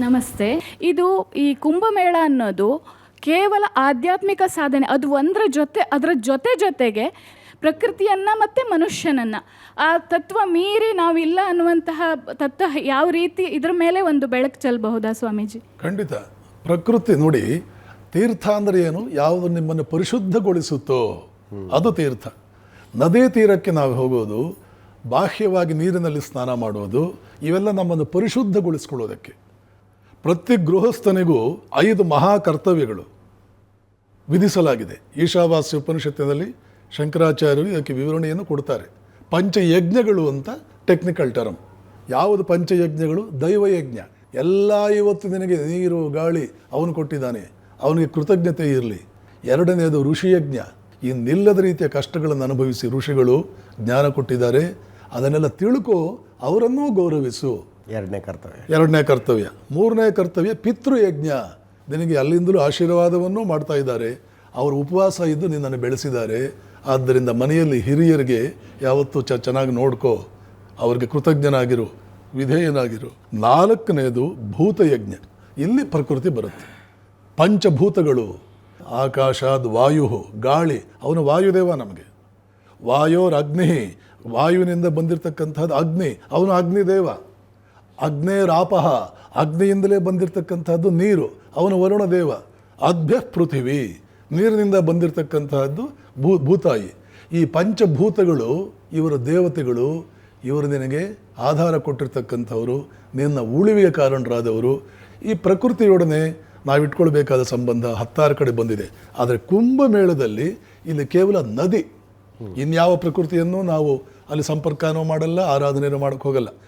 ನಮಸ್ತೆ. ಇದು ಈ ಕುಂಭಮೇಳ ಅನ್ನೋದು ಕೇವಲ ಆಧ್ಯಾತ್ಮಿಕ ಸಾಧನೆ, ಅದು ಅದರ ಜೊತೆಗೆ ಪ್ರಕೃತಿಯನ್ನು ಮತ್ತು ಮನುಷ್ಯನನ್ನು ಆ ತತ್ವ ಮೀರಿ ನಾವಿಲ್ಲ ಅನ್ನುವಂತಹ ತತ್ವ ಯಾವ ರೀತಿ ಇದರ ಮೇಲೆ ಒಂದು ಬೆಳಕು ಚೆಲ್ಲಬಹುದಾ ಸ್ವಾಮೀಜಿ? ಖಂಡಿತ. ಪ್ರಕೃತಿ ನೋಡಿ, ತೀರ್ಥ ಅಂದರೆ ಏನು? ಯಾವುದು ನಿಮ್ಮನ್ನು ಪರಿಶುದ್ಧಗೊಳಿಸುತ್ತೋ ಅದು ತೀರ್ಥ. ನದಿ ತೀರಕ್ಕೆ ನಾವು ಹೋಗೋದು, ಬಾಹ್ಯವಾಗಿ ನೀರಿನಲ್ಲಿ ಸ್ನಾನ ಮಾಡೋದು, ಇವೆಲ್ಲ ನಮ್ಮನ್ನು ಪರಿಶುದ್ಧಗೊಳಿಸ್ಕೊಳ್ಳೋದಕ್ಕೆ. ಪ್ರತಿ ಗೃಹಸ್ಥನಿಗೂ 5 ಮಹಾ ಕರ್ತವ್ಯಗಳು ವಿಧಿಸಲಾಗಿದೆ. ಈಶಾವಾಸ್ಯ ಉಪನಿಷತ್ತಿನಲ್ಲಿ ಶಂಕರಾಚಾರ್ಯರು ಇದಕ್ಕೆ ವಿವರಣೆಯನ್ನು ಕೊಡ್ತಾರೆ. ಪಂಚಯಜ್ಞಗಳು ಅಂತ ಟೆಕ್ನಿಕಲ್ ಟರ್ಮ್. ಯಾವುದು ಪಂಚಯಜ್ಞಗಳು? ದೈವಯಜ್ಞ. ಎಲ್ಲ ಇವತ್ತು ನಿನಗೆ ನೀರು ಗಾಳಿ ಅವನು ಕೊಟ್ಟಿದ್ದಾನೆ, ಅವನಿಗೆ ಕೃತಜ್ಞತೆ ಇರಲಿ. ಎರಡನೆಯದು ಋಷಿಯಜ್ಞ. ಇನ್ನಿಲ್ಲದ ರೀತಿಯ ಕಷ್ಟಗಳನ್ನು ಅನುಭವಿಸಿ ಋಷಿಗಳು ಜ್ಞಾನ ಕೊಟ್ಟಿದ್ದಾರೆ, ಅದನ್ನೆಲ್ಲ ತಿಳ್ಕೊ, ಅವರನ್ನೂ ಗೌರವಿಸು. ಎರಡನೇ ಕರ್ತವ್ಯ. ಮೂರನೇ ಕರ್ತವ್ಯ ಪಿತೃಯಜ್ಞ. ನಿನಗೆ ಅಲ್ಲಿಂದಲೂ ಆಶೀರ್ವಾದವನ್ನು ಮಾಡ್ತಾ ಇದ್ದಾರೆ, ಅವರು ಉಪವಾಸ ಇದ್ದು ನಿನ್ನನ್ನು ಬೆಳೆಸಿದ್ದಾರೆ. ಆದ್ದರಿಂದ ಮನೆಯಲ್ಲಿ ಹಿರಿಯರಿಗೆ ಯಾವತ್ತೂ ಚೆನ್ನಾಗಿ ನೋಡ್ಕೋ, ಅವ್ರಿಗೆ ಕೃತಜ್ಞನಾಗಿರು, ವಿಧೇಯನಾಗಿರು. ನಾಲ್ಕನೇದು ಭೂತಯಜ್ಞ. ಇಲ್ಲಿ ಪ್ರಕೃತಿ ಬರುತ್ತೆ. ಪಂಚಭೂತಗಳು, ಆಕಾಶಾದ್ ವಾಯು, ಗಾಳಿ, ಅವನು ವಾಯುದೇವ. ನಮಗೆ ವಾಯೋರಗ್ನಿ, ವಾಯುವಿನಿಂದ ಬಂದಿರತಕ್ಕಂಥದ್ದು ಅಗ್ನಿ, ಅವನು ಅಗ್ನಿದೇವ. ಅಗ್ನೇರಾಪಹ, ಅಗ್ನಿಯಿಂದಲೇ ಬಂದಿರತಕ್ಕಂಥದ್ದು ನೀರು, ಅವನು ವರುಣದೇವ. ಅದ್ಭ್ಯ ಪೃಥಿವಿ, ನೀರಿನಿಂದ ಬಂದಿರತಕ್ಕಂತಹದ್ದು ಭೂತಾಯಿ. ಈ ಪಂಚಭೂತಗಳು ಇವರ ದೇವತೆಗಳು, ಇವರು ನಿನಗೆ ಆಧಾರ ಕೊಟ್ಟಿರ್ತಕ್ಕಂಥವರು, ನಿನ್ನ ಉಳಿವಿಗೆ ಕಾರಣರಾದವರು. ಈ ಪ್ರಕೃತಿಯೊಡನೆ ನಾವಿಟ್ಕೊಳ್ಬೇಕಾದ ಸಂಬಂಧ 16 ಕಡೆ ಬಂದಿದೆ. ಆದರೆ ಕುಂಭಮೇಳದಲ್ಲಿ ಇಲ್ಲಿ ಕೇವಲ ನದಿ, ಇನ್ಯಾವ ಪ್ರಕೃತಿಯನ್ನು ನಾವು ಅಲ್ಲಿ ಸಂಪರ್ಕನೂ ಮಾಡಲ್ಲ, ಆರಾಧನೆಯೂ ಮಾಡೋಕ್ಕೆ ಹೋಗಲ್ಲ.